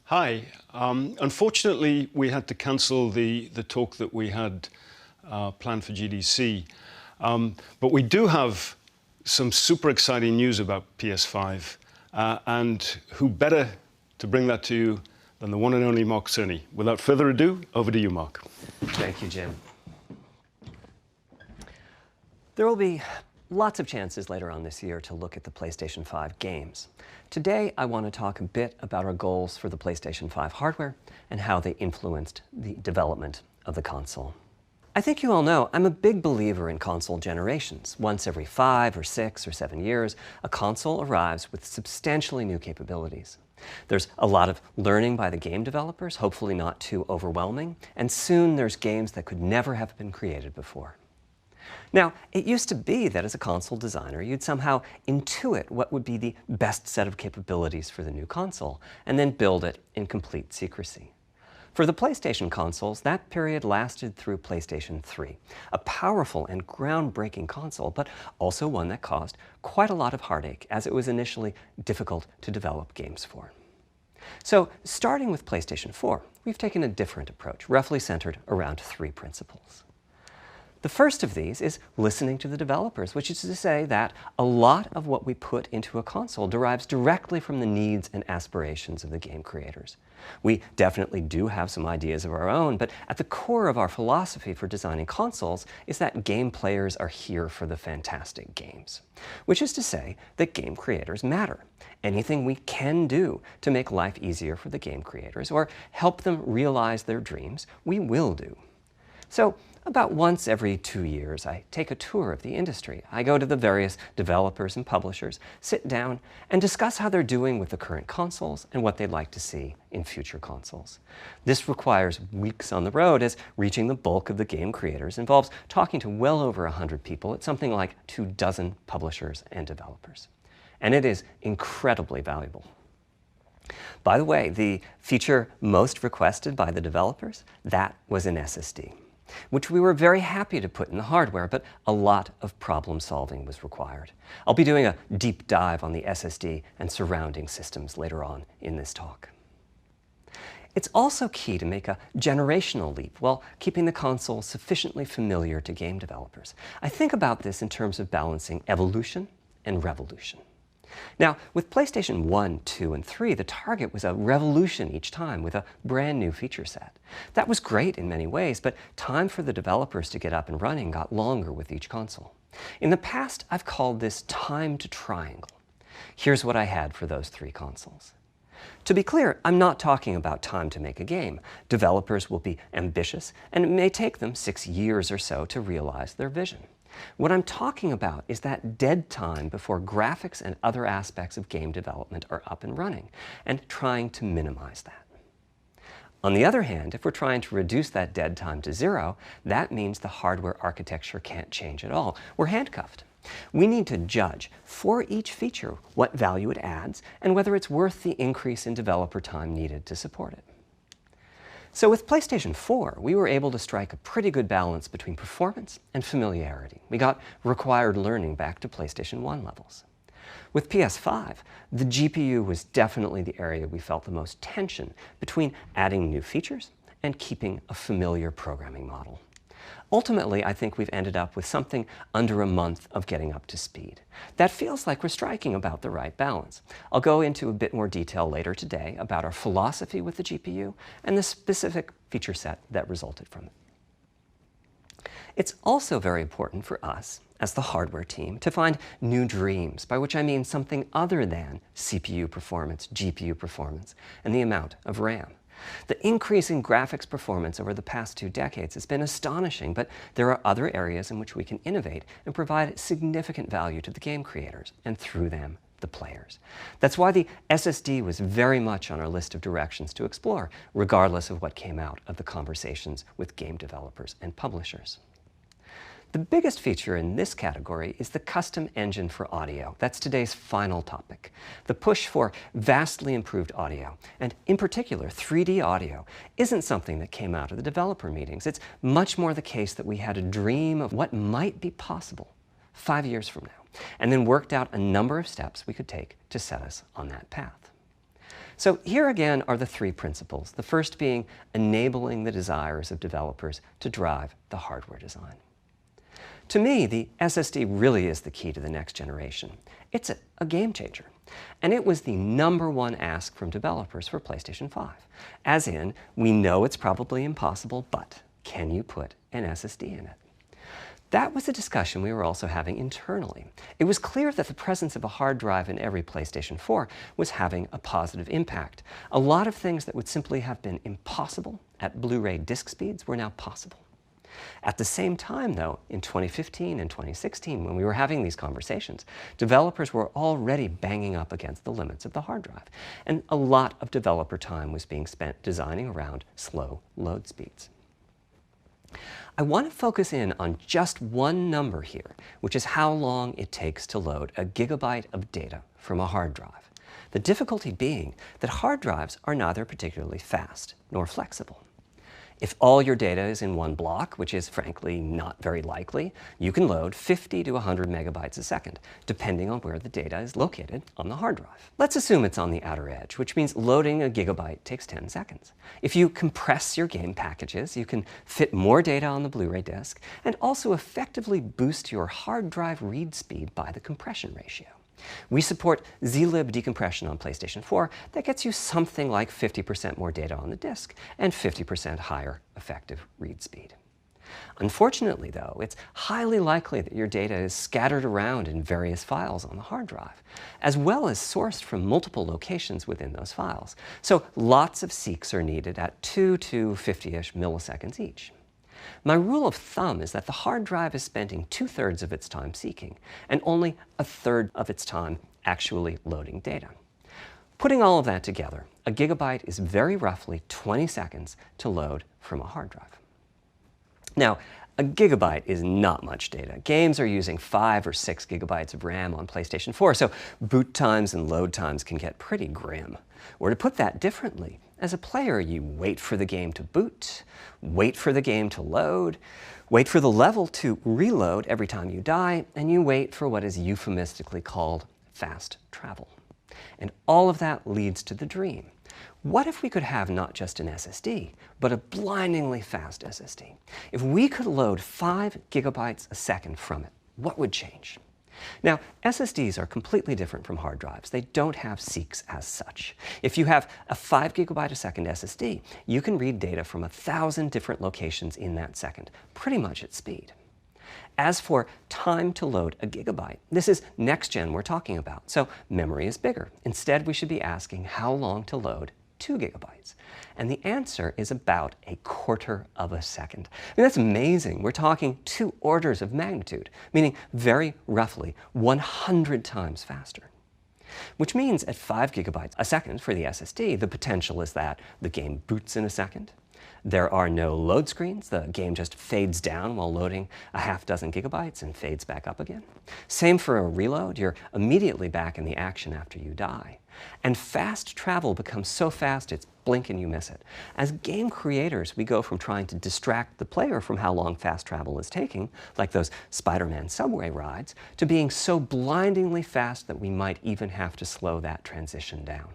Hi. Unfortunately, we had to cancel the talk that we had planned for GDC. But we do have some super exciting news about PS5. And who better to bring that to you than the one and only Mark Cerny. Without further ado, over to you, Mark. Thank you, Jim. There will be lots of chances later on this year to look at the PlayStation 5 games. Today, I want to talk a bit about our goals for the PlayStation 5 hardware and how they influenced the development of the console. I think you all know I'm a big believer in console generations. Once every 5 or 6 or 7 years, a console arrives with substantially new capabilities. There's a lot of learning by the game developers, hopefully not too overwhelming, and soon there's games that could never have been created before. Now, it used to be that as a console designer, you'd somehow intuit what would be the best set of capabilities for the new console, and then build it in complete secrecy. For the PlayStation consoles, that period lasted through PlayStation 3, a powerful and groundbreaking console, but also one that caused quite a lot of heartache, as it was initially difficult to develop games for. So, starting with PlayStation 4, we've taken a different approach, roughly centered around 3 principles. The first of these is listening to the developers, which is to say that a lot of what we put into a console derives directly from the needs and aspirations of the game creators. We definitely do have some ideas of our own, but at the core of our philosophy for designing consoles is that game players are here for the fantastic games. Which is to say that game creators matter. Anything we can do to make life easier for the game creators or help them realize their dreams, we will do. So, about once every 2 years, I take a tour of the industry. I go to the various developers and publishers, sit down, and discuss how they're doing with the current consoles and what they'd like to see in future consoles. This requires weeks on the road, as reaching the bulk of the game creators involves talking to well over 100 people at something like 24 publishers and developers. And it is incredibly valuable. By the way, the feature most requested by the developers, that was an SSD. Which we were very happy to put in the hardware, but a lot of problem solving was required. I'll be doing a deep dive on the SSD and surrounding systems later on in this talk. It's also key to make a generational leap while keeping the console sufficiently familiar to game developers. I think about this in terms of balancing evolution and revolution. Now, with PlayStation 1, 2, and 3, the target was a revolution each time with a brand new feature set. That was great in many ways, but time for the developers to get up and running got longer with each console. In the past, I've called this time to triangle. Here's what I had for those 3 consoles. To be clear, I'm not talking about time to make a game. Developers will be ambitious, and it may take them 6 years or so to realize their vision. What I'm talking about is that dead time before graphics and other aspects of game development are up and running, and trying to minimize that. On the other hand, if we're trying to reduce that dead time to 0, that means the hardware architecture can't change at all. We're handcuffed. We need to judge for each feature what value it adds and whether it's worth the increase in developer time needed to support it. So with PlayStation 4, we were able to strike a pretty good balance between performance and familiarity. We got required learning back to PlayStation 1 levels. With PS5, the GPU was definitely the area we felt the most tension between adding new features and keeping a familiar programming model. Ultimately, I think we've ended up with something under a month of getting up to speed. That feels like we're striking about the right balance. I'll go into a bit more detail later today about our philosophy with the GPU and the specific feature set that resulted from it. It's also very important for us, as the hardware team, to find new dreams, by which I mean something other than CPU performance, GPU performance, and the amount of RAM. The increase in graphics performance over the past 2 decades has been astonishing, but there are other areas in which we can innovate and provide significant value to the game creators, and through them, the players. That's why the SSD was very much on our list of directions to explore, regardless of what came out of the conversations with game developers and publishers. The biggest feature in this category is the custom engine for audio. That's today's final topic. The push for vastly improved audio, and in particular 3D audio, isn't something that came out of the developer meetings. It's much more the case that we had a dream of what might be possible 5 years from now, and then worked out a number of steps we could take to set us on that path. So here again are the three principles, the first being enabling the desires of developers to drive the hardware design. To me, the SSD really is the key to the next generation. It's a game changer. And it was the #1 ask from developers for PlayStation 5. As in, we know it's probably impossible, but can you put an SSD in it? That was a discussion we were also having internally. It was clear that the presence of a hard drive in every PlayStation 4 was having a positive impact. A lot of things that would simply have been impossible at Blu-ray disc speeds were now possible. At the same time, though, in 2015 and 2016, when we were having these conversations, developers were already banging up against the limits of the hard drive, and a lot of developer time was being spent designing around slow load speeds. I want to focus in on just one number here, which is how long it takes to load a gigabyte of data from a hard drive. The difficulty being that hard drives are neither particularly fast nor flexible. If all your data is in one block, which is frankly not very likely, you can load 50 to 100 megabytes a second, depending on where the data is located on the hard drive. Let's assume it's on the outer edge, which means loading a gigabyte takes 10 seconds. If you compress your game packages, you can fit more data on the Blu-ray disc and also effectively boost your hard drive read speed by the compression ratio. We support zlib decompression on PlayStation 4 that gets you something like 50% more data on the disk and 50% higher effective read speed. Unfortunately, though, it's highly likely that your data is scattered around in various files on the hard drive, as well as sourced from multiple locations within those files. So lots of seeks are needed at 2 to 50-ish milliseconds each. My rule of thumb is that the hard drive is spending 2/3 of its time seeking and only 1/3 of its time actually loading data. Putting all of that together, a gigabyte is very roughly 20 seconds to load from a hard drive. Now, a gigabyte is not much data. Games are using 5 or 6 gigabytes of RAM on PlayStation 4, so boot times and load times can get pretty grim. Or to put that differently, as a player, you wait for the game to boot, wait for the game to load, wait for the level to reload every time you die, and you wait for what is euphemistically called fast travel. And all of that leads to the dream. What if we could have not just an SSD, but a blindingly fast SSD? If we could load 5 gigabytes a second from it, what would change? Now, SSDs are completely different from hard drives. They don't have seeks as such. If you have a 5 gigabyte a second SSD, you can read data from 1,000 different locations in that second, pretty much at speed. As for time to load a gigabyte, this is next gen we're talking about, so memory is bigger. Instead, we should be asking how long to load 2 gigabytes. And the answer is about 1/4 of a second. I mean, that's amazing. We're talking 2 orders of magnitude, meaning very roughly 100 times faster. Which means at 5 gigabytes a second for the SSD, the potential is that the game boots in a second. There are no load screens. The game just fades down while loading a half dozen gigabytes and fades back up again. Same for a reload. You're immediately back in the action after you die. And fast travel becomes so fast it's blink and you miss it. As game creators, we go from trying to distract the player from how long fast travel is taking, like those Spider-Man subway rides, to being so blindingly fast that we might even have to slow that transition down.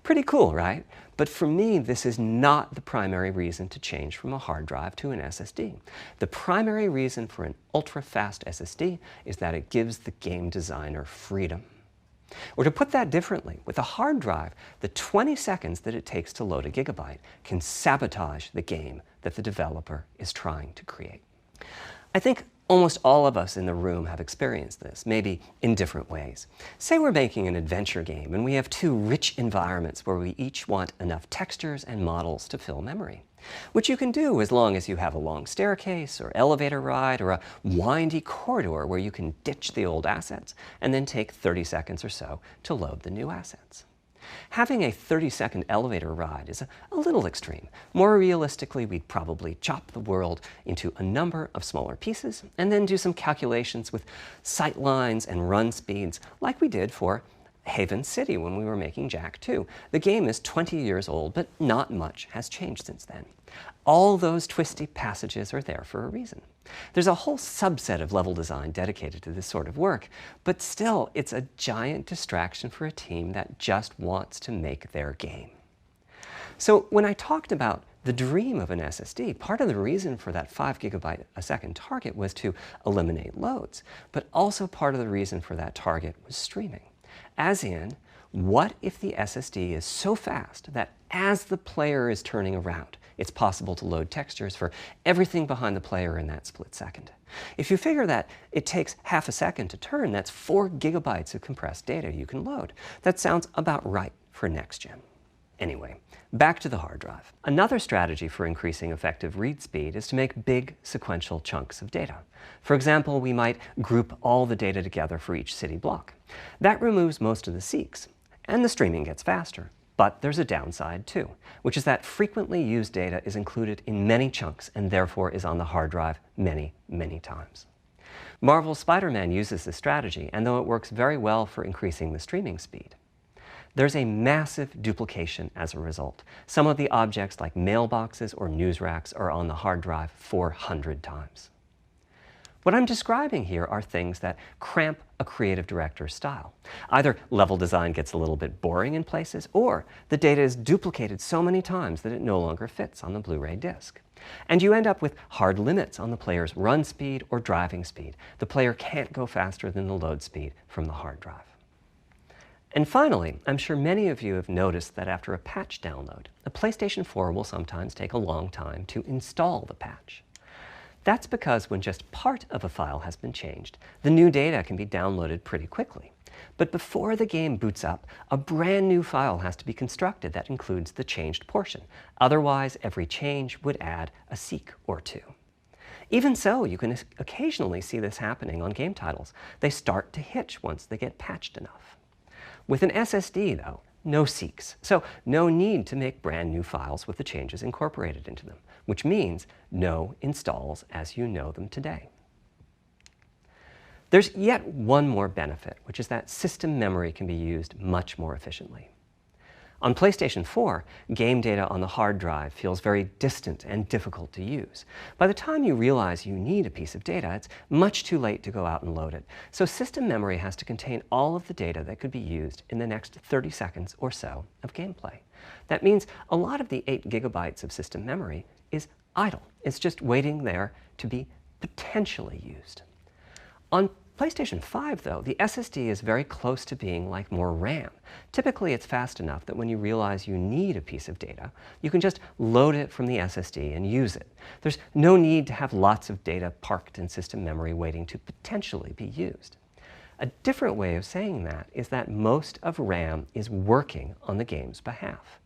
Pretty cool, right? But for me, this is not the primary reason to change from a hard drive to an SSD. The primary reason for an ultra-fast SSD is that it gives the game designer freedom. Or to put that differently, with a hard drive, the 20 seconds that it takes to load a gigabyte can sabotage the game that the developer is trying to create. I think almost all of us in the room have experienced this, maybe in different ways. Say we're making an adventure game and we have 2 rich environments where we each want enough textures and models to fill memory, which you can do as long as you have a long staircase or elevator ride or a windy corridor where you can ditch the old assets and then take 30 seconds or so to load the new assets. Having a 30-second elevator ride is a little extreme. More realistically, we'd probably chop the world into a number of smaller pieces and then do some calculations with sight lines and run speeds like we did for Haven City when we were making Jak 2. The game is 20 years old, but not much has changed since then. All those twisty passages are there for a reason. There's a whole subset of level design dedicated to this sort of work, but still, it's a giant distraction for a team that just wants to make their game. So when I talked about the dream of an SSD, part of the reason for that 5 GB a second target was to eliminate loads, but also part of the reason for that target was streaming. As in, what if the SSD is so fast that as the player is turning around, it's possible to load textures for everything behind the player in that split second? If you figure that it takes half a second to turn, that's 4 GB of compressed data you can load. That sounds about right for next gen. Anyway, back to the hard drive. Another strategy for increasing effective read speed is to make big sequential chunks of data. For example, we might group all the data together for each city block. That removes most of the seeks, and the streaming gets faster. But there's a downside too, which is that frequently used data is included in many chunks and therefore is on the hard drive many, many times. Marvel's Spider-Man uses this strategy, and though it works very well for increasing the streaming speed, there's a massive duplication as a result. Some of the objects like mailboxes or news racks are on the hard drive 400 times. What I'm describing here are things that cramp a creative director's style. Either level design gets a little bit boring in places, or the data is duplicated so many times that it no longer fits on the Blu-ray disc. And you end up with hard limits on the player's run speed or driving speed. The player can't go faster than the load speed from the hard drive. And finally, I'm sure many of you have noticed that after a patch download, a PlayStation 4 will sometimes take a long time to install the patch. That's because when just part of a file has been changed, the new data can be downloaded pretty quickly. But before the game boots up, a brand new file has to be constructed that includes the changed portion. Otherwise, every change would add a seek or two. Even so, you can occasionally see this happening on game titles. They start to hitch once they get patched enough. With an SSD, though, no seeks, so no need to make brand new files with the changes incorporated into them, which means no installs as you know them today. There's yet one more benefit, which is that system memory can be used much more efficiently. On PlayStation 4, game data on the hard drive feels very distant and difficult to use. By the time you realize you need a piece of data, it's much too late to go out and load it. So system memory has to contain all of the data that could be used in the next 30 seconds or so of gameplay. That means a lot of the 8 GB of system memory is idle. It's just waiting there to be potentially used. On PlayStation 5, though, the SSD is very close to being like more RAM. Typically, it's fast enough that when you realize you need a piece of data, you can just load it from the SSD and use it. There's no need to have lots of data parked in system memory waiting to potentially be used. A different way of saying that is that most of RAM is working on the game's behalf.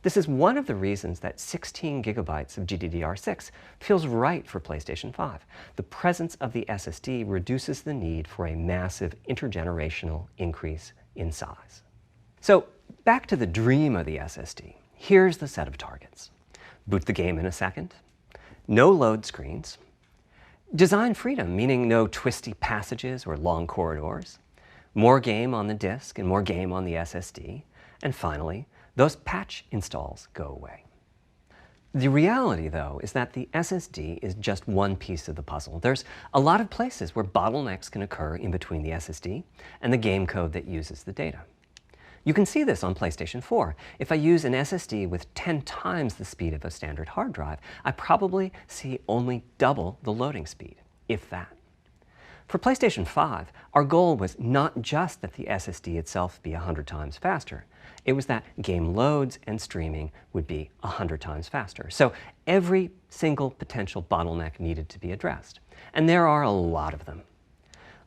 This is one of the reasons that 16 GB of GDDR6 feels right for PlayStation 5. The presence of the SSD reduces the need for a massive intergenerational increase in size. So back to the dream of the SSD. Here's the set of targets. Boot the game in a second. No load screens. Design freedom, meaning no twisty passages or long corridors. More game on the disk and more game on the SSD. And finally, those patch installs go away. The reality, though, is that the SSD is just one piece of the puzzle. There's a lot of places where bottlenecks can occur in between the SSD and the game code that uses the data. You can see this on PlayStation 4. If I use an SSD with 10 times the speed of a standard hard drive, I probably see only double the loading speed, if that. For PlayStation 5, our goal was not just that the SSD itself be 100 times faster. It was that game loads and streaming would be 100 times faster. So every single potential bottleneck needed to be addressed. And there are a lot of them.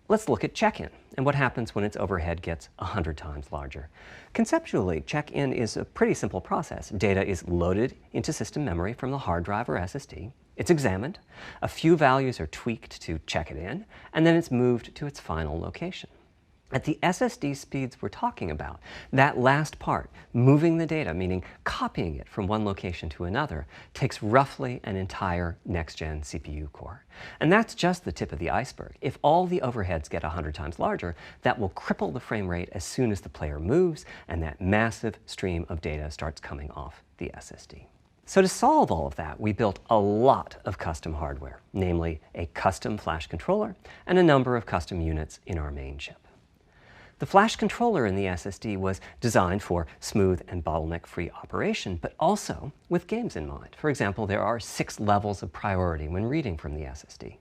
Let's look at check-in and what happens when its overhead gets 100 times larger. Conceptually, check-in is a pretty simple process. Data is loaded into system memory from the hard drive or SSD. It's examined, a few values are tweaked to check it in, and then it's moved to its final location. At the SSD speeds we're talking about, that last part, moving the data, meaning copying it from one location to another, takes roughly an entire next-gen CPU core. And that's just the tip of the iceberg. If all the overheads get 100 times larger, that will cripple the frame rate as soon as the player moves and that massive stream of data starts coming off the SSD. So to solve all of that, we built a lot of custom hardware, namely a custom flash controller and a number of custom units in our main chip. The flash controller in the SSD was designed for smooth and bottleneck-free operation, but also with games in mind. For example, there are 6 levels of priority when reading from the SSD.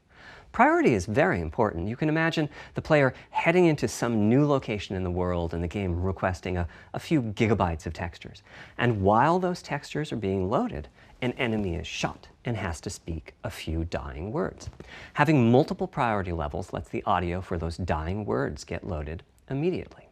Priority is very important. You can imagine the player heading into some new location in the world and the game requesting a few gigabytes of textures. And while those textures are being loaded, an enemy is shot and has to speak a few dying words. Having multiple priority levels lets the audio for those dying words get loaded immediately.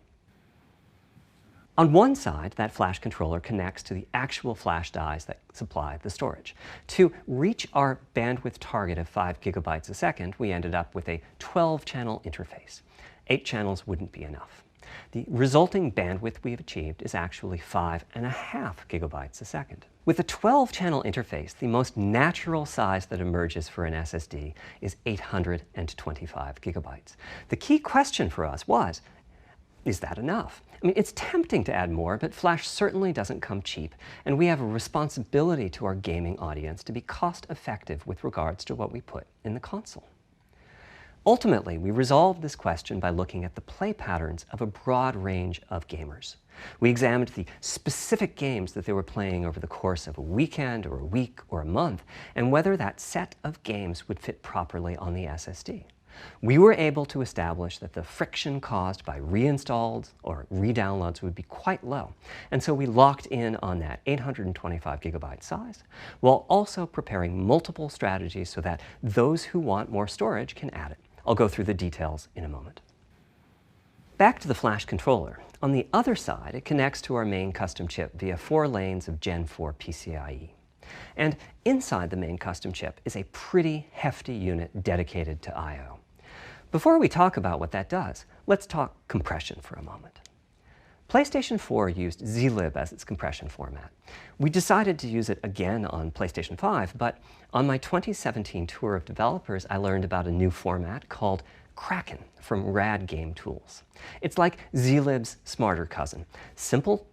On one side, that flash controller connects to the actual flash dies that supply the storage. To reach our bandwidth target of 5 gigabytes a second, we ended up with a 12-channel interface. 8 channels wouldn't be enough. The resulting bandwidth we've achieved is actually 5.5 gigabytes a second. With a 12-channel interface, the most natural size that emerges for an SSD is 825 gigabytes. The key question for us was, is that enough? I mean, it's tempting to add more, but flash certainly doesn't come cheap, and we have a responsibility to our gaming audience to be cost-effective with regards to what we put in the console. Ultimately, we resolved this question by looking at the play patterns of a broad range of gamers. We examined the specific games that they were playing over the course of a weekend or a week or a month, and whether that set of games would fit properly on the SSD. We were able to establish that the friction caused by reinstalls or redownloads would be quite low, and so we locked in on that 825 gigabyte size, while also preparing multiple strategies so that those who want more storage can add it. I'll go through the details in a moment. Back to the flash controller. On the other side, it connects to our main custom chip via 4 lanes of Gen 4 PCIe. And inside the main custom chip is a pretty hefty unit dedicated to I/O. Before we talk about what that does, let's talk compression for a moment. PlayStation 4 used zlib as its compression format. We decided to use it again on PlayStation 5, but on my 2017 tour of developers, I learned about a new format called Kraken from Rad Game Tools. It's like zlib's smarter cousin. Simple,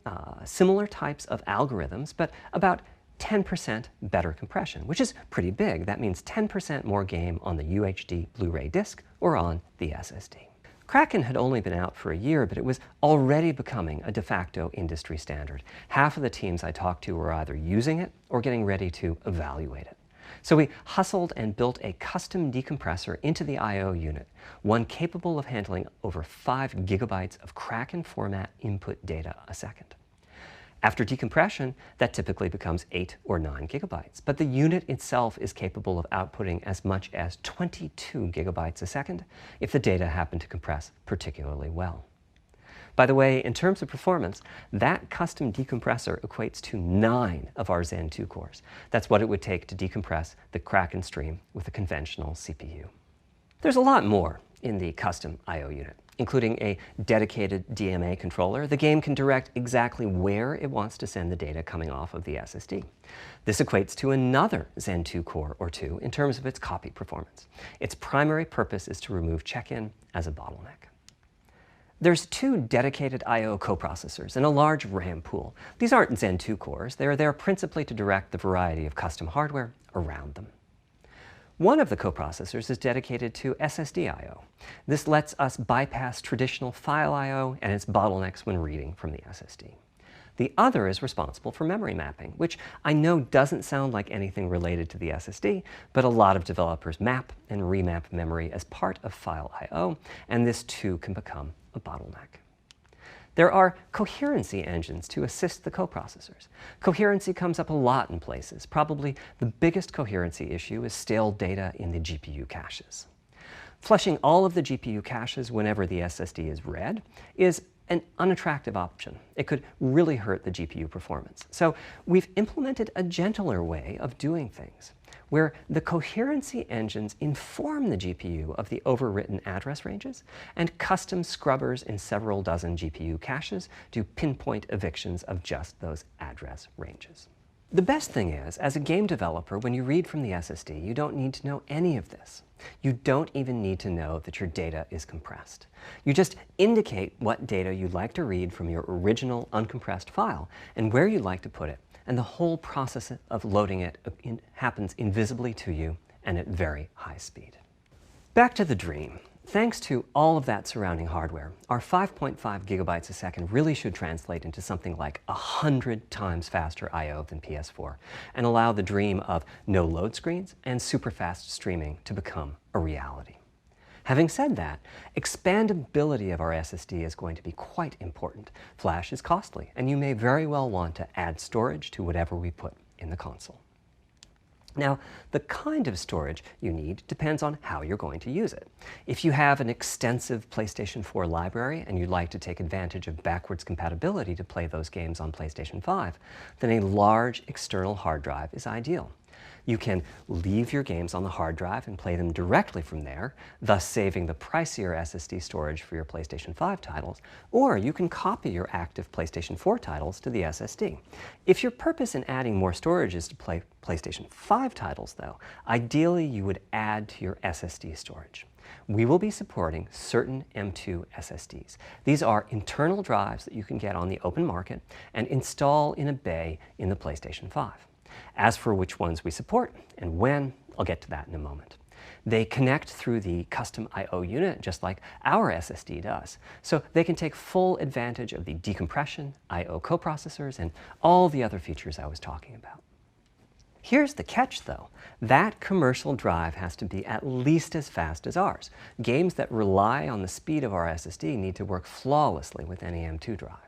similar types of algorithms, but about 10% better compression, which is pretty big. That means 10% more game on the UHD Blu-ray disc or on the SSD. Kraken had only been out for a year, but it was already becoming a de facto industry standard. Half of the teams I talked to were either using it or getting ready to evaluate it. So we hustled and built a custom decompressor into the I/O unit, one capable of handling over 5 gigabytes of Kraken format input data a second. After decompression, that typically becomes 8 or 9 gigabytes, but the unit itself is capable of outputting as much as 22 gigabytes a second if the data happen to compress particularly well. By the way, in terms of performance, that custom decompressor equates to 9 of our Zen 2 cores. That's what it would take to decompress the Kraken stream with a conventional CPU. There's a lot more in the custom I/O unit, including a dedicated DMA controller. The game can direct exactly where it wants to send the data coming off of the SSD. This equates to another Zen 2 core or 2 in terms of its copy performance. Its primary purpose is to remove check-in as a bottleneck. There's 2 dedicated I/O coprocessors and a large RAM pool. These aren't Zen 2 cores. They're there principally to direct the variety of custom hardware around them. One of the coprocessors is dedicated to SSD I/O. This lets us bypass traditional file I/O and its bottlenecks when reading from the SSD. The other is responsible for memory mapping, which I know doesn't sound like anything related to the SSD, but a lot of developers map and remap memory as part of file I/O, and this too can become a bottleneck. There are coherency engines to assist the coprocessors. Coherency comes up a lot in places. Probably the biggest coherency issue is stale data in the GPU caches. Flushing all of the GPU caches whenever the SSD is read is an unattractive option. It could really hurt the GPU performance. So we've implemented a gentler way of doing things, where the coherency engines inform the GPU of the overwritten address ranges, and custom scrubbers in several dozen GPU caches do pinpoint evictions of just those address ranges. The best thing is, as a game developer, when you read from the SSD, you don't need to know any of this. You don't even need to know that your data is compressed. You just indicate what data you'd like to read from your original uncompressed file and where you'd like to put it, and the whole process of loading it happens invisibly to you and at very high speed. Back to the dream. Thanks to all of that surrounding hardware, our 5.5 gigabytes a second really should translate into something like 100 times faster I/O than PS4 and allow the dream of no load screens and super fast streaming to become a reality. Having said that, expandability of our SSD is going to be quite important. Flash is costly, and you may very well want to add storage to whatever we put in the console. Now, the kind of storage you need depends on how you're going to use it. If you have an extensive PlayStation 4 library and you'd like to take advantage of backwards compatibility to play those games on PlayStation 5, then a large external hard drive is ideal. You can leave your games on the hard drive and play them directly from there, thus saving the pricier SSD storage for your PlayStation 5 titles, or you can copy your active PlayStation 4 titles to the SSD. If your purpose in adding more storage is to play PlayStation 5 titles, though, ideally you would add to your SSD storage. We will be supporting certain M2 SSDs. These are internal drives that you can get on the open market and install in a bay in the PlayStation 5. As for which ones we support and when, I'll get to that in a moment. They connect through the custom I/O unit just like our SSD does, so they can take full advantage of the decompression, I/O coprocessors, and all the other features I was talking about. Here's the catch, though. That commercial drive has to be at least as fast as ours. Games that rely on the speed of our SSD need to work flawlessly with any M2 drive.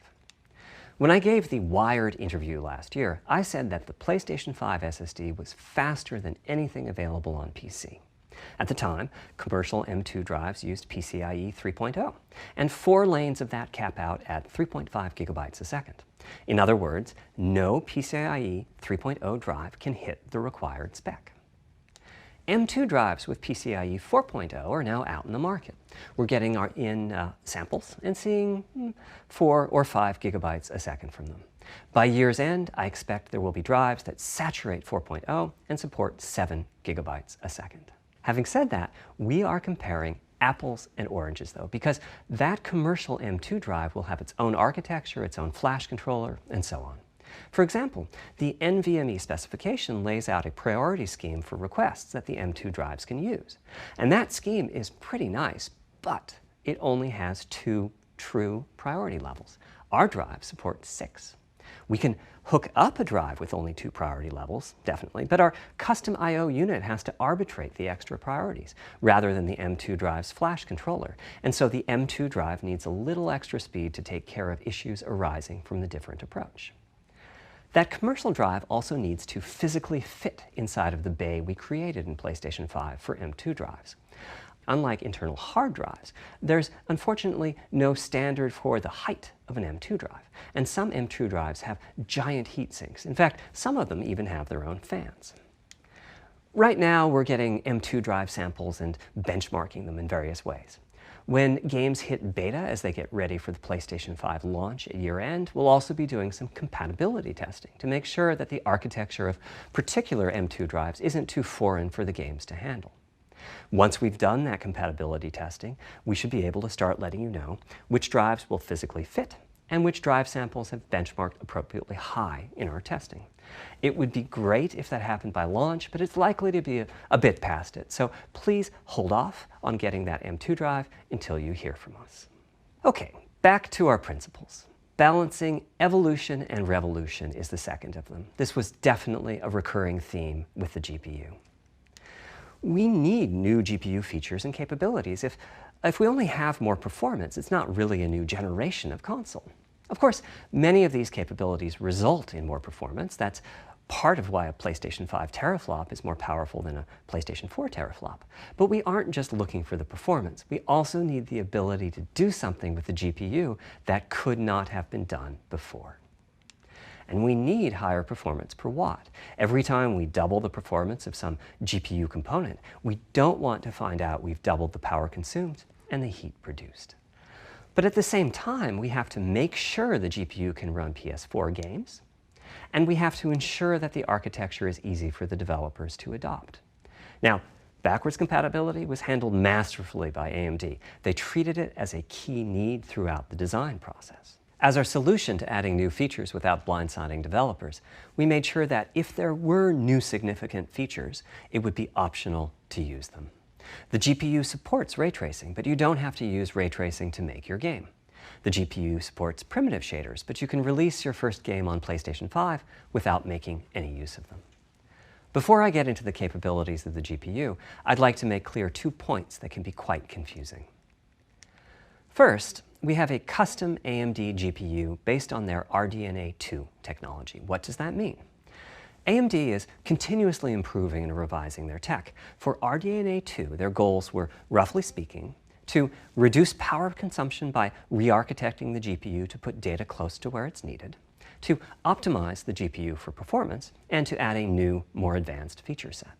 When I gave the Wired interview last year, I said that the PlayStation 5 SSD was faster than anything available on PC. At the time, commercial M2 drives used PCIe 3.0, and 4 lanes of that cap out at 3.5 gigabytes a second. In other words, no PCIe 3.0 drive can hit the required spec. M2 drives with PCIe 4.0 are now out in the market. We're getting samples and seeing 4 or 5 gigabytes a second from them. By year's end, I expect there will be drives that saturate 4.0 and support 7 gigabytes a second. Having said that, we are comparing apples and oranges, though, because that commercial M2 drive will have its own architecture, its own flash controller, and so on. For example, the NVMe specification lays out a priority scheme for requests that the M2 drives can use. And that scheme is pretty nice, but it only has 2 true priority levels. Our drive supports 6. We can hook up a drive with only 2 priority levels, definitely, but our custom I/O unit has to arbitrate the extra priorities rather than the M2 drive's flash controller. And so the M2 drive needs a little extra speed to take care of issues arising from the different approach. That commercial drive also needs to physically fit inside of the bay we created in PlayStation 5 for M2 drives. Unlike internal hard drives, there's unfortunately no standard for the height of an M2 drive, and some M2 drives have giant heat sinks. In fact, some of them even have their own fans. Right now, we're getting M2 drive samples and benchmarking them in various ways. When games hit beta as they get ready for the PlayStation 5 launch at year-end, we'll also be doing some compatibility testing to make sure that the architecture of particular M2 drives isn't too foreign for the games to handle. Once we've done that compatibility testing, we should be able to start letting you know which drives will physically fit and which drive samples have benchmarked appropriately high in our testing. It would be great if that happened by launch, but it's likely to be a bit past it, so please hold off on getting that M2 drive until you hear from us. Okay, back to our principles. Balancing evolution and revolution is the second of them. This was definitely a recurring theme with the GPU. We need new GPU features and capabilities. If we only have more performance, it's not really a new generation of console. Of course, many of these capabilities result in more performance. That's part of why a PlayStation 5 teraflop is more powerful than a PlayStation 4 teraflop. But we aren't just looking for the performance. We also need the ability to do something with the GPU that could not have been done before. And we need higher performance per watt. Every time we double the performance of some GPU component, we don't want to find out we've doubled the power consumed and the heat produced. But at the same time, we have to make sure the GPU can run PS4 games, and we have to ensure that the architecture is easy for the developers to adopt. Now, backwards compatibility was handled masterfully by AMD. They treated it as a key need throughout the design process. As our solution to adding new features without blindsiding developers, we made sure that if there were new significant features, it would be optional to use them. The GPU supports ray tracing, but you don't have to use ray tracing to make your game. The GPU supports primitive shaders, but you can release your first game on PlayStation 5 without making any use of them. Before I get into the capabilities of the GPU, I'd like to make clear 2 points that can be quite confusing. First, we have a custom AMD GPU based on their RDNA 2 technology. What does that mean? AMD is continuously improving and revising their tech. For RDNA 2, their goals were, roughly speaking, to reduce power consumption by re-architecting the GPU to put data close to where it's needed, to optimize the GPU for performance, and to add a new, more advanced feature set.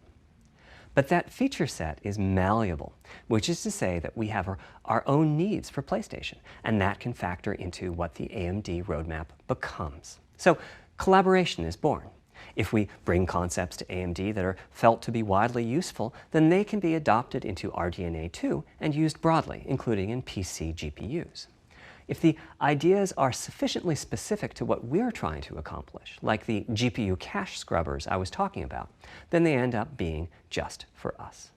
But that feature set is malleable, which is to say that we have our own needs for PlayStation, and that can factor into what the AMD roadmap becomes. So collaboration is born. If we bring concepts to AMD that are felt to be widely useful, then they can be adopted into RDNA 2 and used broadly, including in PC GPUs. If the ideas are sufficiently specific to what we're trying to accomplish, like the GPU cache scrubbers I was talking about, then they end up being just for us.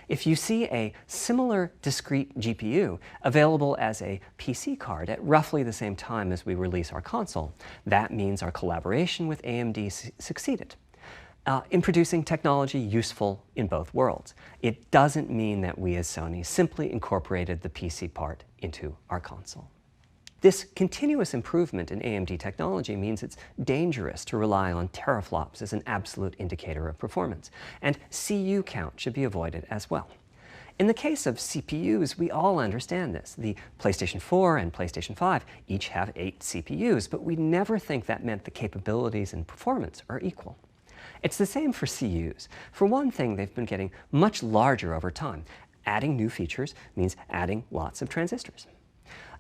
If you see a similar discrete GPU available as a PC card at roughly the same time as we release our console, that means our collaboration with AMD succeeded in producing technology useful in both worlds. It doesn't mean that we as Sony simply incorporated the PC part into our console. This continuous improvement in AMD technology means it's dangerous to rely on teraflops as an absolute indicator of performance, and CU count should be avoided as well. In the case of CPUs, we all understand this. The PlayStation 4 and PlayStation 5 each have 8 CPUs, but we never think that meant the capabilities and performance are equal. It's the same for CUs. For one thing, they've been getting much larger over time. Adding new features means adding lots of transistors.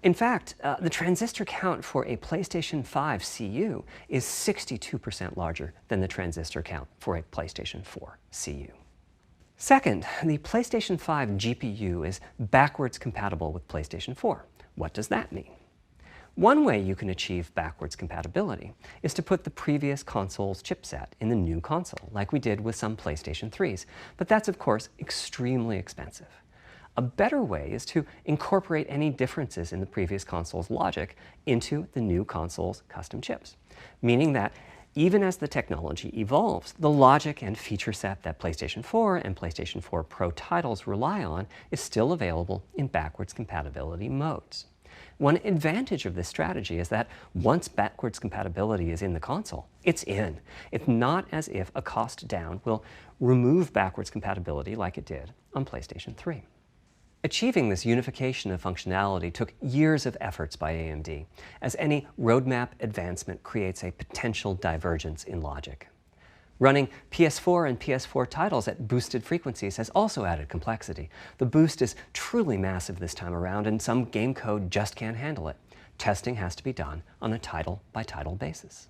In fact, the transistor count for a PlayStation 5 CU is 62% larger than the transistor count for a PlayStation 4 CU. Second, the PlayStation 5 GPU is backwards compatible with PlayStation 4. What does that mean? One way you can achieve backwards compatibility is to put the previous console's chipset in the new console, like we did with some PlayStation 3s, but that's of course extremely expensive. A better way is to incorporate any differences in the previous console's logic into the new console's custom chips, meaning that even as the technology evolves, the logic and feature set that PlayStation 4 and PlayStation 4 Pro titles rely on is still available in backwards compatibility modes. One advantage of this strategy is that once backwards compatibility is in the console, it's in. It's not as if a cost down will remove backwards compatibility like it did on PlayStation 3. Achieving this unification of functionality took years of efforts by AMD, as any roadmap advancement creates a potential divergence in logic. Running PS4 and PS4 titles at boosted frequencies has also added complexity. The boost is truly massive this time around, and some game code just can't handle it. Testing has to be done on a title-by-title basis.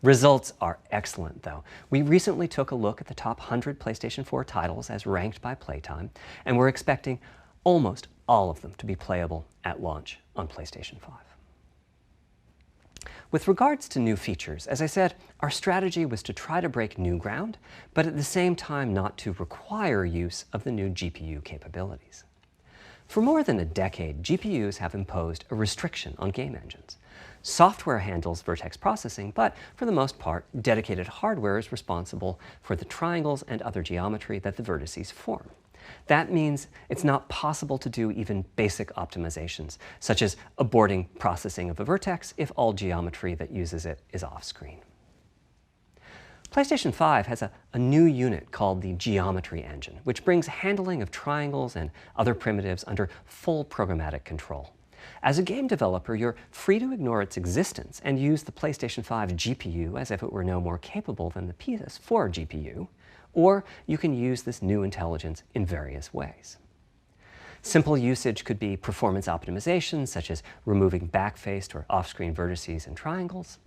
Results are excellent, though. We recently took a look at the top 100 PlayStation 4 titles as ranked by playtime, and we're expecting almost all of them to be playable at launch on PlayStation 5. With regards to new features, as I said, our strategy was to try to break new ground, but at the same time not to require use of the new GPU capabilities. For more than a decade, GPUs have imposed a restriction on game engines. Software handles vertex processing, but for the most part, dedicated hardware is responsible for the triangles and other geometry that the vertices form. That means it's not possible to do even basic optimizations, such as aborting processing of a vertex if all geometry that uses it is off-screen. PlayStation 5 has a new unit called the Geometry Engine, which brings handling of triangles and other primitives under full programmatic control. As a game developer, you're free to ignore its existence and use the PlayStation 5 GPU as if it were no more capable than the PS4 GPU, or you can use this new intelligence in various ways. Simple usage could be performance optimization, such as removing backfaced or off-screen vertices and triangles.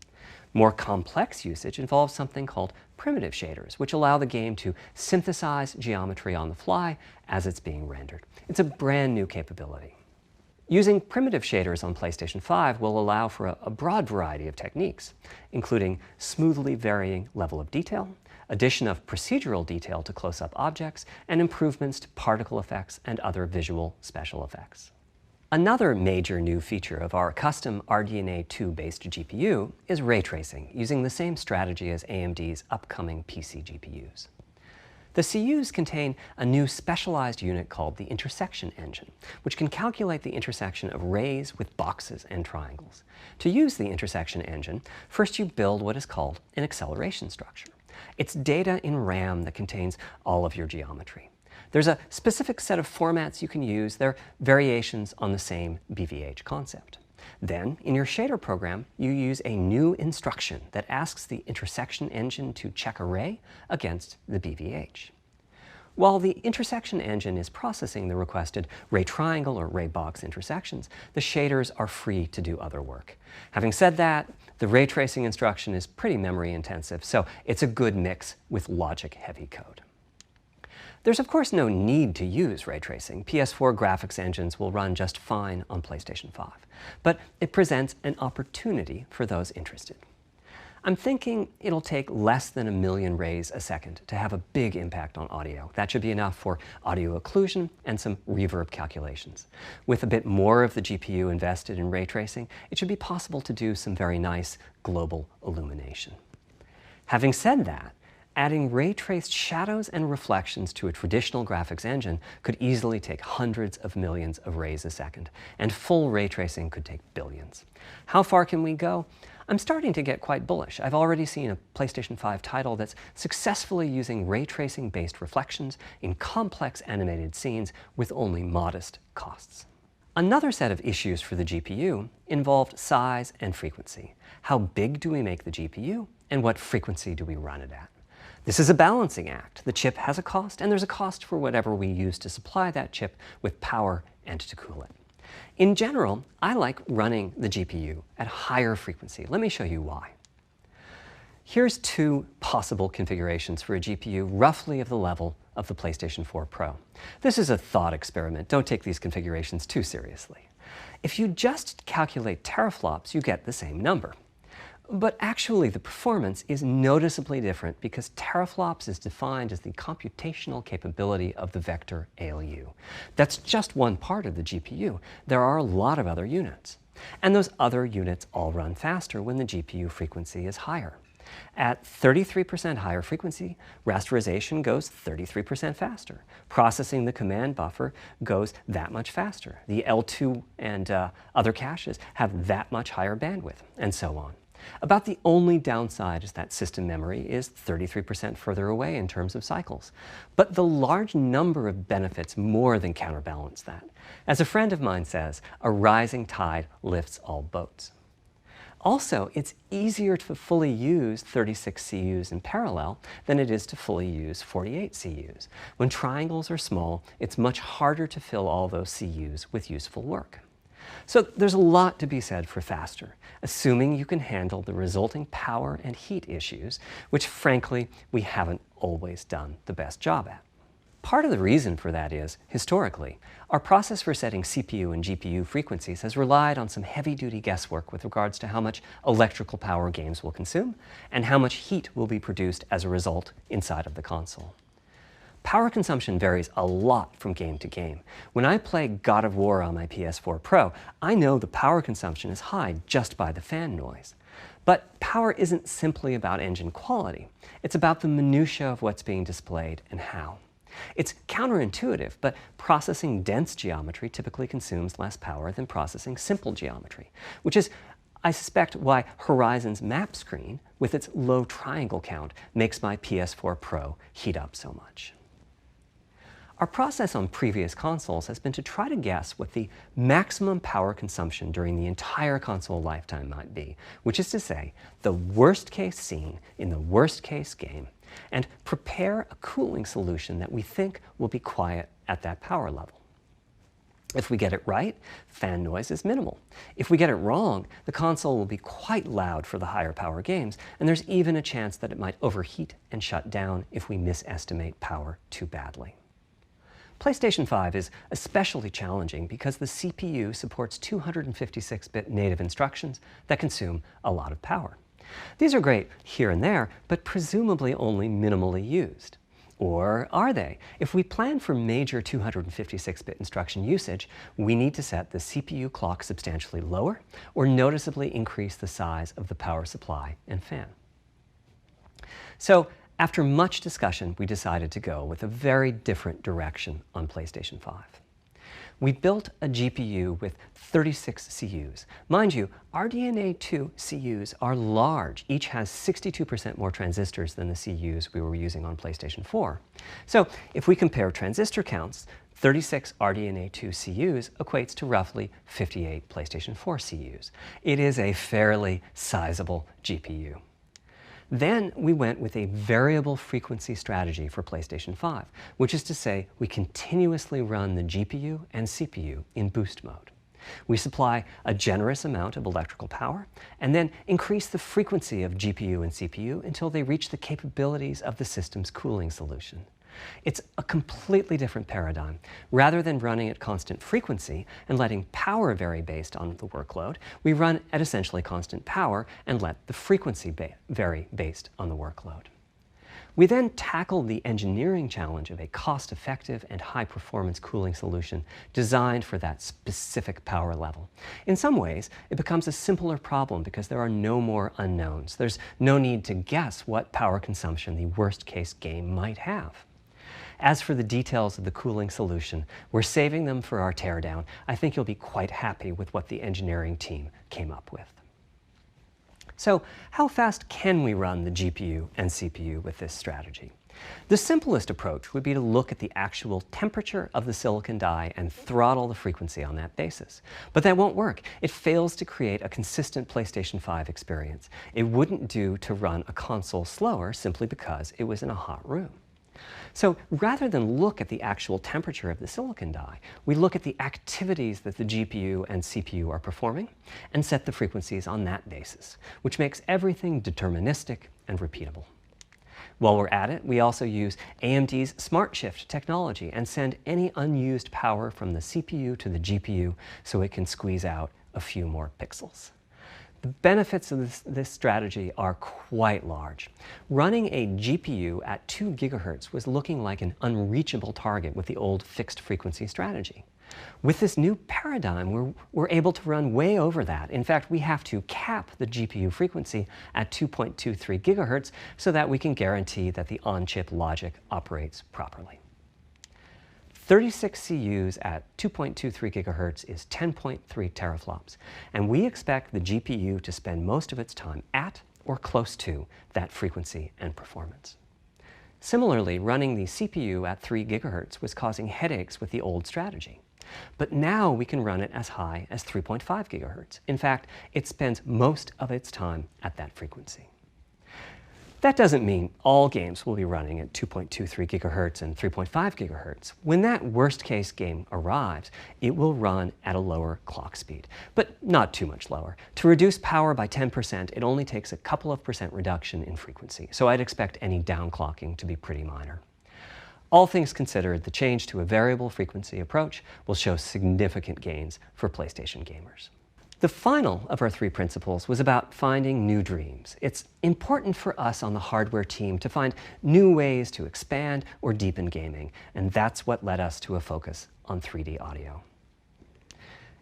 More complex usage involves something called primitive shaders, which allow the game to synthesize geometry on the fly as it's being rendered. It's a brand new capability. Using primitive shaders on PlayStation 5 will allow for a broad variety of techniques, including smoothly varying level of detail, addition of procedural detail to close-up objects, and improvements to particle effects and other visual special effects. Another major new feature of our custom RDNA 2-based GPU is ray tracing, using the same strategy as AMD's upcoming PC GPUs. The CUs contain a new specialized unit called the intersection engine, which can calculate the intersection of rays with boxes and triangles. To use the intersection engine, first you build what is called an acceleration structure. It's data in RAM that contains all of your geometry. There's a specific set of formats you can use. They're variations on the same BVH concept. Then, in your shader program, you use a new instruction that asks the intersection engine to check a ray against the BVH. While the intersection engine is processing the requested ray triangle or ray box intersections, the shaders are free to do other work. Having said that, the ray tracing instruction is pretty memory intensive, so it's a good mix with logic-heavy code. There's of course no need to use ray tracing. PS4 graphics engines will run just fine on PlayStation 5. But it presents an opportunity for those interested. I'm thinking it'll take less than 1 million rays a second to have a big impact on audio. That should be enough for audio occlusion and some reverb calculations. With a bit more of the GPU invested in ray tracing, it should be possible to do some very nice global illumination. Having said that, adding ray-traced shadows and reflections to a traditional graphics engine could easily take hundreds of millions of rays a second, and full ray tracing could take billions. How far can we go? I'm starting to get quite bullish. I've already seen a PlayStation 5 title that's successfully using ray tracing-based reflections in complex animated scenes with only modest costs. Another set of issues for the GPU involved size and frequency. How big do we make the GPU, and what frequency do we run it at? This is a balancing act. The chip has a cost, and there's a cost for whatever we use to supply that chip with power and to cool it. In general, I like running the GPU at higher frequency. Let me show you why. Here's 2 possible configurations for a GPU roughly of the level of the PlayStation 4 Pro. This is a thought experiment. Don't take these configurations too seriously. If you just calculate teraflops, you get the same number. But actually, the performance is noticeably different because teraflops is defined as the computational capability of the vector ALU. That's just one part of the GPU. There are a lot of other units. And those other units all run faster when the GPU frequency is higher. At 33% higher frequency, rasterization goes 33% faster. Processing the command buffer goes that much faster. The L2 and other caches have that much higher bandwidth, and so on. About the only downside is that system memory is 33% further away in terms of cycles. But the large number of benefits more than counterbalance that. As a friend of mine says, a rising tide lifts all boats. Also, it's easier to fully use 36 CUs in parallel than it is to fully use 48 CUs. When triangles are small, it's much harder to fill all those CUs with useful work. So there's a lot to be said for faster, assuming you can handle the resulting power and heat issues, which frankly, we haven't always done the best job at. Part of the reason for that is, historically, our process for setting CPU and GPU frequencies has relied on some heavy-duty guesswork with regards to how much electrical power games will consume and how much heat will be produced as a result inside of the console. Power consumption varies a lot from game to game. When I play God of War on my PS4 Pro, I know the power consumption is high just by the fan noise. But power isn't simply about engine quality. It's about the minutiae of what's being displayed and how. It's counterintuitive, but processing dense geometry typically consumes less power than processing simple geometry, which is I suspect why Horizon's map screen, with its low triangle count, makes my PS4 Pro heat up so much. Our process on previous consoles has been to try to guess what the maximum power consumption during the entire console lifetime might be, which is to say, the worst case scene in the worst case game, and prepare a cooling solution that we think will be quiet at that power level. If we get it right, fan noise is minimal. If we get it wrong, the console will be quite loud for the higher power games, and there's even a chance that it might overheat and shut down if we misestimate power too badly. PlayStation 5 is especially challenging because the CPU supports 256-bit native instructions that consume a lot of power. These are great here and there, but presumably only minimally used. Or are they? If we plan for major 256-bit instruction usage, we need to set the CPU clock substantially lower or noticeably increase the size of the power supply and fan. So, after much discussion, we decided to go with a very different direction on PlayStation 5. We built a GPU with 36 CUs. Mind you, RDNA 2 CUs are large. Each has 62% more transistors than the CUs we were using on PlayStation 4. So if we compare transistor counts, 36 RDNA 2 CUs equates to roughly 58 PlayStation 4 CUs. It is a fairly sizable GPU. Then we went with a variable frequency strategy for PlayStation 5, which is to say we continuously run the GPU and CPU in boost mode. We supply a generous amount of electrical power and then increase the frequency of GPU and CPU until they reach the capabilities of the system's cooling solution. It's a completely different paradigm. Rather than running at constant frequency and letting power vary based on the workload, we run at essentially constant power and let the frequency vary based on the workload. We then tackled the engineering challenge of a cost-effective and high-performance cooling solution designed for that specific power level. In some ways, it becomes a simpler problem because there are no more unknowns. There's no need to guess what power consumption the worst-case game might have. As for the details of the cooling solution, we're saving them for our teardown. I think you'll be quite happy with what the engineering team came up with. So, how fast can we run the GPU and CPU with this strategy? The simplest approach would be to look at the actual temperature of the silicon die and throttle the frequency on that basis. But that won't work. It fails to create a consistent PlayStation 5 experience. It wouldn't do to run a console slower simply because it was in a hot room. So rather than look at the actual temperature of the silicon die, we look at the activities that the GPU and CPU are performing and set the frequencies on that basis, which makes everything deterministic and repeatable. While we're at it, we also use AMD's SmartShift technology and send any unused power from the CPU to the GPU so it can squeeze out a few more pixels. The benefits of this strategy are quite large. Running a GPU at 2 GHz was looking like an unreachable target with the old fixed frequency strategy. With this new paradigm, we're able to run way over that. In fact, we have to cap the GPU frequency at 2.23 GHz so that we can guarantee that the on-chip logic operates properly. 36 CUs at 2.23 GHz is 10.3 teraflops, and we expect the GPU to spend most of its time at or close to that frequency and performance. Similarly, running the CPU at 3 GHz was causing headaches with the old strategy. But now we can run it as high as 3.5 GHz. In fact, it spends most of its time at that frequency. That doesn't mean all games will be running at 2.23 GHz and 3.5 GHz. When that worst-case game arrives, it will run at a lower clock speed, but not too much lower. To reduce power by 10%, it only takes a couple of % reduction in frequency, so I'd expect any downclocking to be pretty minor. All things considered, the change to a variable frequency approach will show significant gains for PlayStation gamers. The final of our 3 principles was about finding new dreams. It's important for us on the hardware team to find new ways to expand or deepen gaming, and that's what led us to a focus on 3D audio.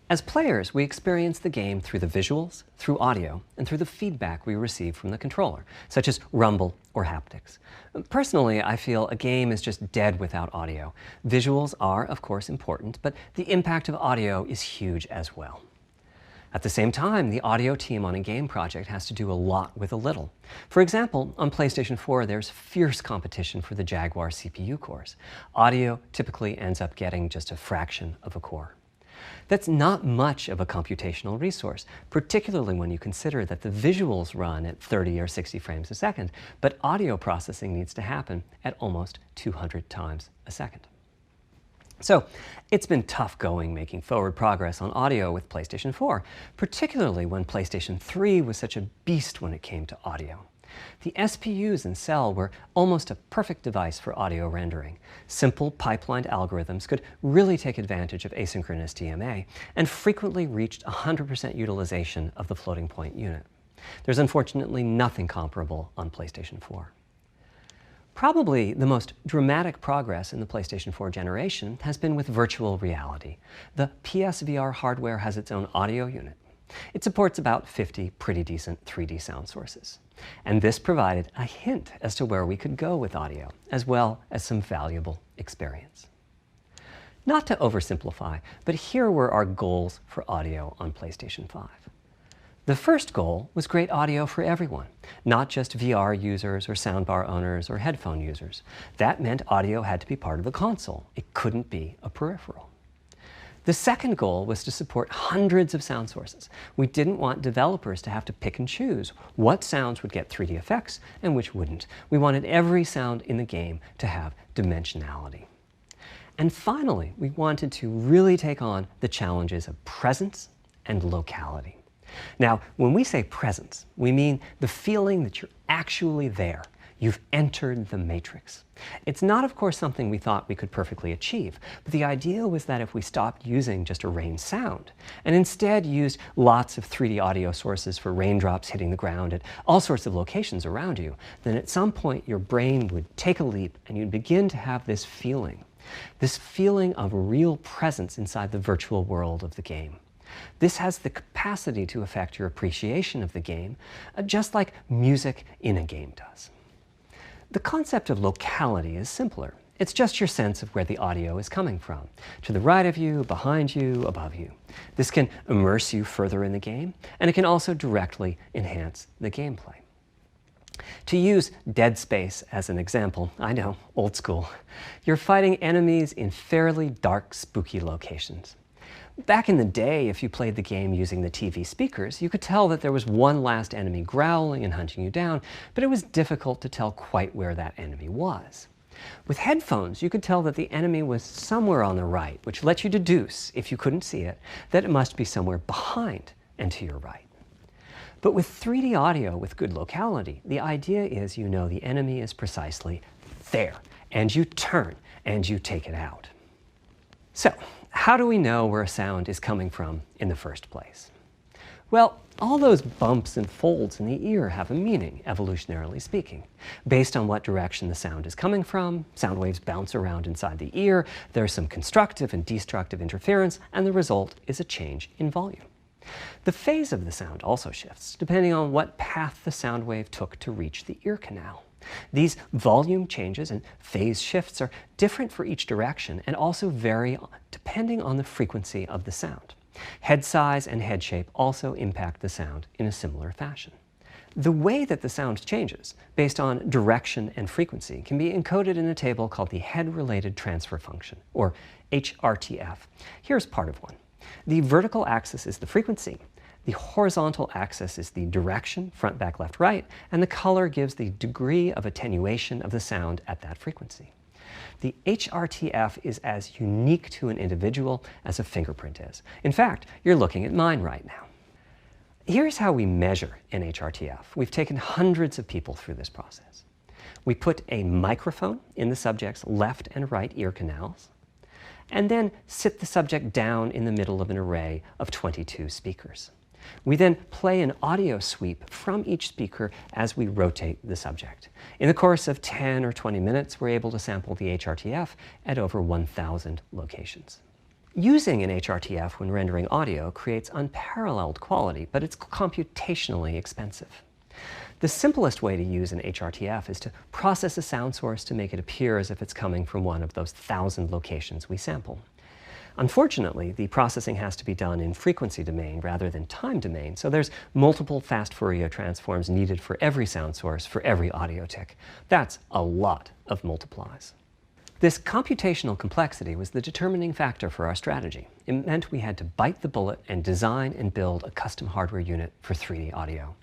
As players, we experience the game through the visuals, through audio, and through the feedback we receive from the controller, such as rumble or haptics. Personally, I feel a game is just dead without audio. Visuals are, of course, important, but the impact of audio is huge as well. At the same time, the audio team on a game project has to do a lot with a little. For example, on PlayStation 4, there's fierce competition for the Jaguar CPU cores. Audio typically ends up getting just a fraction of a core. That's not much of a computational resource, particularly when you consider that the visuals run at 30 or 60 frames a second, but audio processing needs to happen at almost 200 times a second. So it's been tough going making forward progress on audio with PlayStation 4, particularly when PlayStation 3 was such a beast when it came to audio. The SPUs in Cell were almost a perfect device for audio rendering. Simple pipelined algorithms could really take advantage of asynchronous DMA and frequently reached 100% utilization of the floating point unit. There's unfortunately nothing comparable on PlayStation 4. Probably the most dramatic progress in the PlayStation 4 generation has been with virtual reality. The PSVR hardware has its own audio unit. It supports about 50 pretty decent 3D sound sources. And this provided a hint as to where we could go with audio, as well as some valuable experience. Not to oversimplify, but here were our goals for audio on PlayStation 5. The first goal was great audio for everyone, not just VR users or soundbar owners or headphone users. That meant audio had to be part of the console. It couldn't be a peripheral. The second goal was to support hundreds of sound sources. We didn't want developers to have to pick and choose what sounds would get 3D effects and which wouldn't. We wanted every sound in the game to have dimensionality. And finally, we wanted to really take on the challenges of presence and locality. Now, when we say presence, we mean the feeling that you're actually there. You've entered the matrix. It's not, of course, something we thought we could perfectly achieve, but the idea was that if we stopped using just a rain sound and instead used lots of 3D audio sources for raindrops hitting the ground at all sorts of locations around you, then at some point your brain would take a leap and you'd begin to have this feeling of real presence inside the virtual world of the game. This has the capacity to affect your appreciation of the game, just like music in a game does. The concept of locality is simpler. It's just your sense of where the audio is coming from, to the right of you, behind you, above you. This can immerse you further in the game, and it can also directly enhance the gameplay. To use Dead Space as an example, I know, old school, you're fighting enemies in fairly dark, spooky locations. Back in the day, if you played the game using the TV speakers, you could tell that there was one last enemy growling and hunting you down, but it was difficult to tell quite where that enemy was. With headphones, you could tell that the enemy was somewhere on the right, which let you deduce, if you couldn't see it, that it must be somewhere behind and to your right. But with 3D audio with good locality, the idea is you know the enemy is precisely there, and you turn and you take it out. So, how do we know where a sound is coming from in the first place? Well, all those bumps and folds in the ear have a meaning, evolutionarily speaking. Based on what direction the sound is coming from, sound waves bounce around inside the ear, there's some constructive and destructive interference, and the result is a change in volume. The phase of the sound also shifts, depending on what path the sound wave took to reach the ear canal. These volume changes and phase shifts are different for each direction and also vary depending on the frequency of the sound. Head size and head shape also impact the sound in a similar fashion. The way that the sound changes, based on direction and frequency, can be encoded in a table called the Head-Related Transfer Function, or HRTF. Here's part of one. The vertical axis is the frequency. The horizontal axis is the direction, front, back, left, right, and the color gives the degree of attenuation of the sound at that frequency. The HRTF is as unique to an individual as a fingerprint is. In fact, you're looking at mine right now. Here's how we measure an HRTF. We've taken hundreds of people through this process. We put a microphone in the subject's left and right ear canals, and then sit the subject down in the middle of an array of 22 speakers. We then play an audio sweep from each speaker as we rotate the subject. In the course of 10 or 20 minutes, we're able to sample the HRTF at over 1,000 locations. Using an HRTF when rendering audio creates unparalleled quality, but it's computationally expensive. The simplest way to use an HRTF is to process a sound source to make it appear as if it's coming from one of those 1,000 locations we sample. Unfortunately, the processing has to be done in frequency domain rather than time domain, so there's multiple fast Fourier transforms needed for every sound source for every audio tick. That's a lot of multiplies. This computational complexity was the determining factor for our strategy. It meant we had to bite the bullet and design and build a custom hardware unit for 3D audio.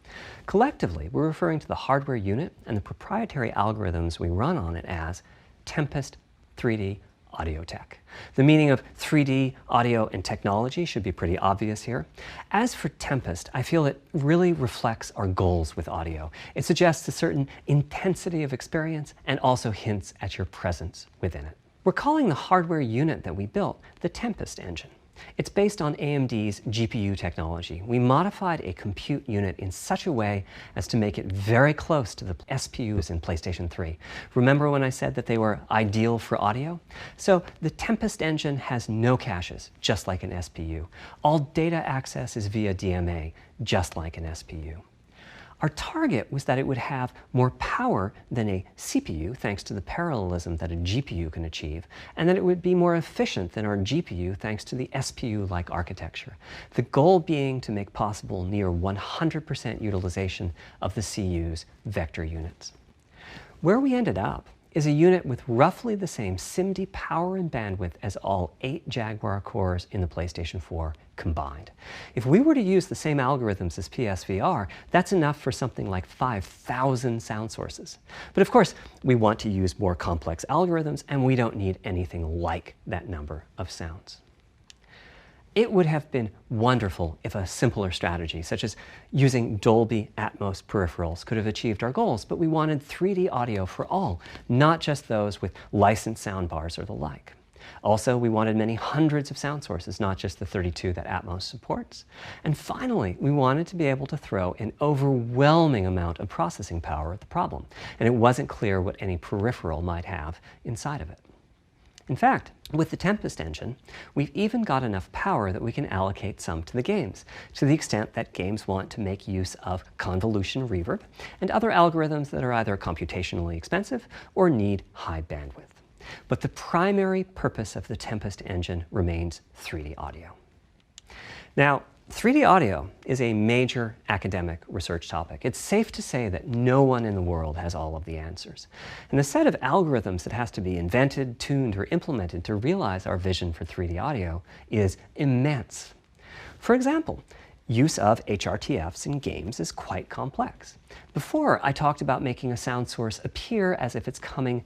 Collectively, we're referring to the hardware unit and the proprietary algorithms we run on it as Tempest 3D Audio Tech. The meaning of 3D audio and technology should be pretty obvious here. As for Tempest, I feel it really reflects our goals with audio. It suggests a certain intensity of experience and also hints at your presence within it. We're calling the hardware unit that we built the Tempest engine. It's based on AMD's GPU technology. We modified a compute unit in such a way as to make it very close to the SPUs in PlayStation 3. Remember when I said that they were ideal for audio? So the Tempest engine has no caches, just like an SPU. All data access is via DMA, just like an SPU. Our target was that it would have more power than a CPU, thanks to the parallelism that a GPU can achieve, and that it would be more efficient than our GPU, thanks to the SPU-like architecture. The goal being to make possible near 100% utilization of the CU's vector units. Where we ended up is a unit with roughly the same SIMD power and bandwidth as all 8 Jaguar cores in the PlayStation 4 combined. If we were to use the same algorithms as PSVR, that's enough for something like 5,000 sound sources. But of course, we want to use more complex algorithms, and we don't need anything like that number of sounds. It would have been wonderful if a simpler strategy, such as using Dolby Atmos peripherals, could have achieved our goals, but we wanted 3D audio for all, not just those with licensed soundbars or the like. Also, we wanted many hundreds of sound sources, not just the 32 that Atmos supports. And finally, we wanted to be able to throw an overwhelming amount of processing power at the problem, and it wasn't clear what any peripheral might have inside of it. In fact, with the Tempest engine, we've even got enough power that we can allocate some to the games, to the extent that games want to make use of convolution reverb and other algorithms that are either computationally expensive or need high bandwidth. But the primary purpose of the Tempest engine remains 3D audio. Now, 3D audio is a major academic research topic. It's safe to say that no one in the world has all of the answers. And the set of algorithms that has to be invented, tuned, or implemented to realize our vision for 3D audio is immense. For example, use of HRTFs in games is quite complex. Before, I talked about making a sound source appear as if it's coming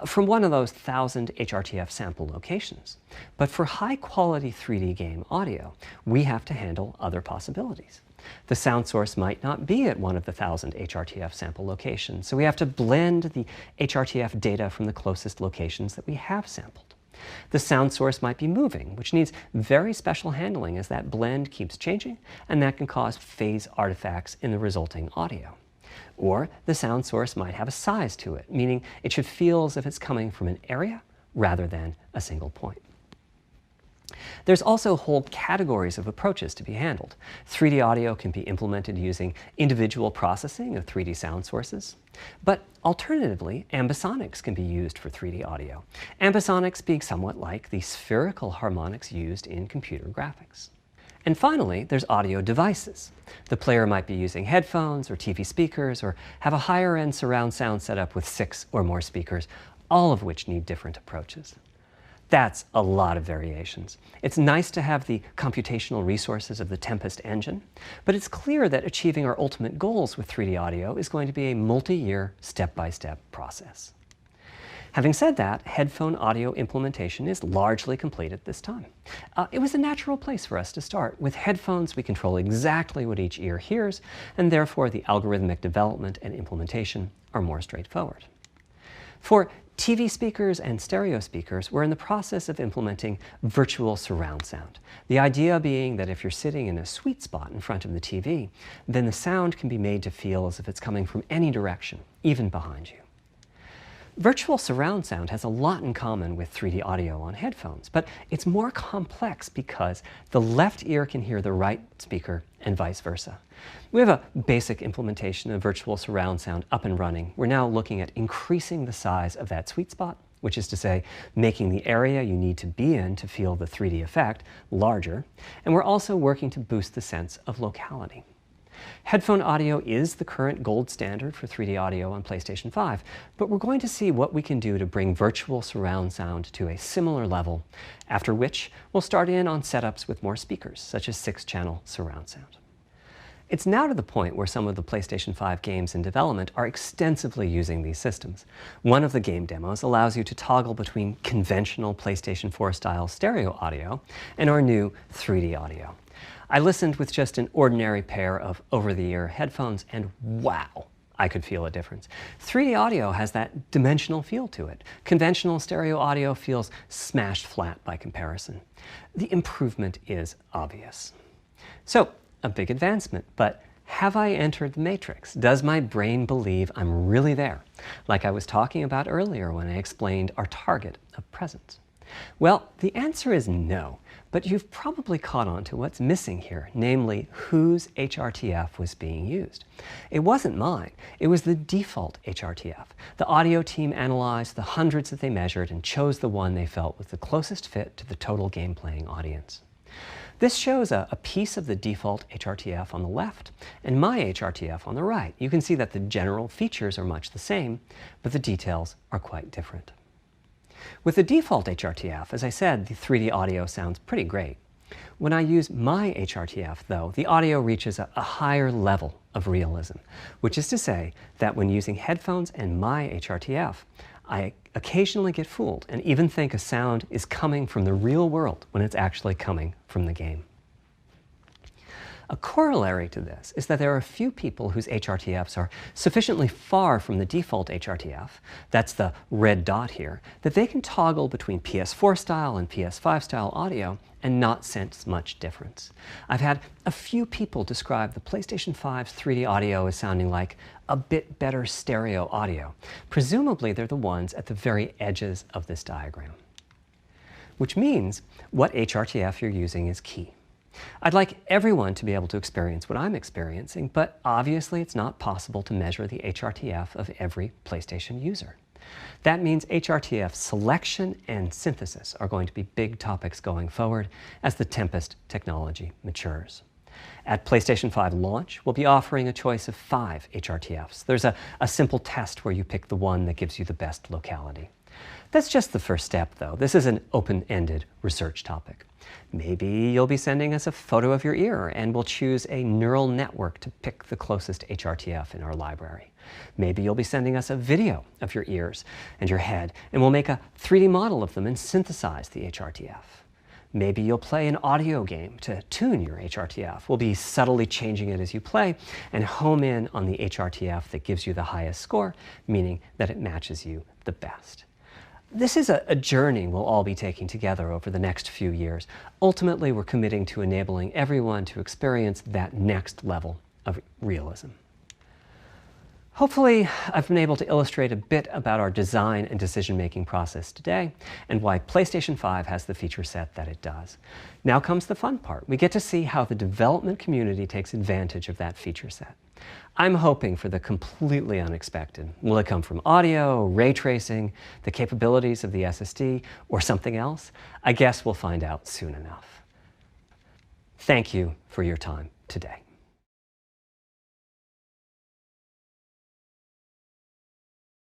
from one of those 1,000 HRTF sample locations. But for high-quality 3D game audio, we have to handle other possibilities. The sound source might not be at one of the 1,000 HRTF sample locations, so we have to blend the HRTF data from the closest locations that we have sampled. The sound source might be moving, which needs very special handling as that blend keeps changing, and that can cause phase artifacts in the resulting audio. Or the sound source might have a size to it, meaning it should feel as if it's coming from an area rather than a single point. There's also whole categories of approaches to be handled. 3D audio can be implemented using individual processing of 3D sound sources. But alternatively, ambisonics can be used for 3D audio. Ambisonics being somewhat like the spherical harmonics used in computer graphics. And finally, there's audio devices. The player might be using headphones or TV speakers or have a higher-end surround sound setup with 6 or more speakers, all of which need different approaches. That's a lot of variations. It's nice to have the computational resources of the Tempest engine, but it's clear that achieving our ultimate goals with 3D audio is going to be a multi-year, step-by-step process. Having said that, headphone audio implementation is largely complete at this time. It was a natural place for us to start. With headphones, we control exactly what each ear hears, and therefore the algorithmic development and implementation are more straightforward. For TV speakers and stereo speakers, we're in the process of implementing virtual surround sound. The idea being that if you're sitting in a sweet spot in front of the TV, then the sound can be made to feel as if it's coming from any direction, even behind you. Virtual surround sound has a lot in common with 3D audio on headphones, but it's more complex because the left ear can hear the right speaker and vice versa. We have a basic implementation of virtual surround sound up and running. We're now looking at increasing the size of that sweet spot which is to say, making the area you need to be in to feel the 3D effect larger, and we're also working to boost the sense of locality. Headphone audio is the current gold standard for 3D audio on PlayStation 5, but we're going to see what we can do to bring virtual surround sound to a similar level, after which we'll start in on setups with more speakers, such as 6-channel surround sound. It's now to the point where some of the PlayStation 5 games in development are extensively using these systems. One of the game demos allows you to toggle between conventional PlayStation 4 style stereo audio and our new 3D audio. I listened with just an ordinary pair of over-the-ear headphones, and wow, I could feel a difference. 3D audio has that dimensional feel to it. Conventional stereo audio feels smashed flat by comparison. The improvement is obvious. So, a big advancement, but have I entered the matrix? Does my brain believe I'm really there, like I was talking about earlier when I explained our target of presence? Well, the answer is no, but you've probably caught on to what's missing here, namely whose HRTF was being used. It wasn't mine, it was the default HRTF. The audio team analyzed the hundreds that they measured and chose the one they felt was the closest fit to the total game-playing audience. This shows a piece of the default HRTF on the left and my HRTF on the right. You can see that the general features are much the same, but the details are quite different. With the default HRTF, as I said, the 3D audio sounds pretty great. When I use my HRTF, though, the audio reaches a higher level of realism, which is to say that when using headphones and my HRTF, I occasionally get fooled and even think a sound is coming from the real world when it's actually coming from the game. A corollary to this is that there are a few people whose HRTFs are sufficiently far from the default HRTF, that's the red dot here, that they can toggle between PS4 style and PS5 style audio and not sense much difference. I've had a few people describe the PlayStation 5's 3D audio as sounding like a bit better stereo audio. Presumably they're the ones at the very edges of this diagram. Which means what HRTF you're using is key. I'd like everyone to be able to experience what I'm experiencing, but obviously it's not possible to measure the HRTF of every PlayStation user. That means HRTF selection and synthesis are going to be big topics going forward as the Tempest technology matures. At PlayStation 5 launch, we'll be offering a choice of 5 HRTFs. There's a simple test where you pick the one that gives you the best locality. That's just the first step, though. This is an open-ended research topic. Maybe you'll be sending us a photo of your ear, and we'll choose a neural network to pick the closest HRTF in our library. Maybe you'll be sending us a video of your ears and your head, and we'll make a 3D model of them and synthesize the HRTF. Maybe you'll play an audio game to tune your HRTF. We'll be subtly changing it as you play and home in on the HRTF that gives you the highest score, meaning that it matches you the best. This is a journey we'll all be taking together over the next few years. Ultimately, we're committing to enabling everyone to experience that next level of realism. Hopefully, I've been able to illustrate a bit about our design and decision-making process today and why PlayStation 5 has the feature set that it does. Now comes the fun part. We get to see how the development community takes advantage of that feature set. I'm hoping for the completely unexpected. Will it come from audio, ray tracing, the capabilities of the SSD, or something else? I guess we'll find out soon enough. Thank you for your time today.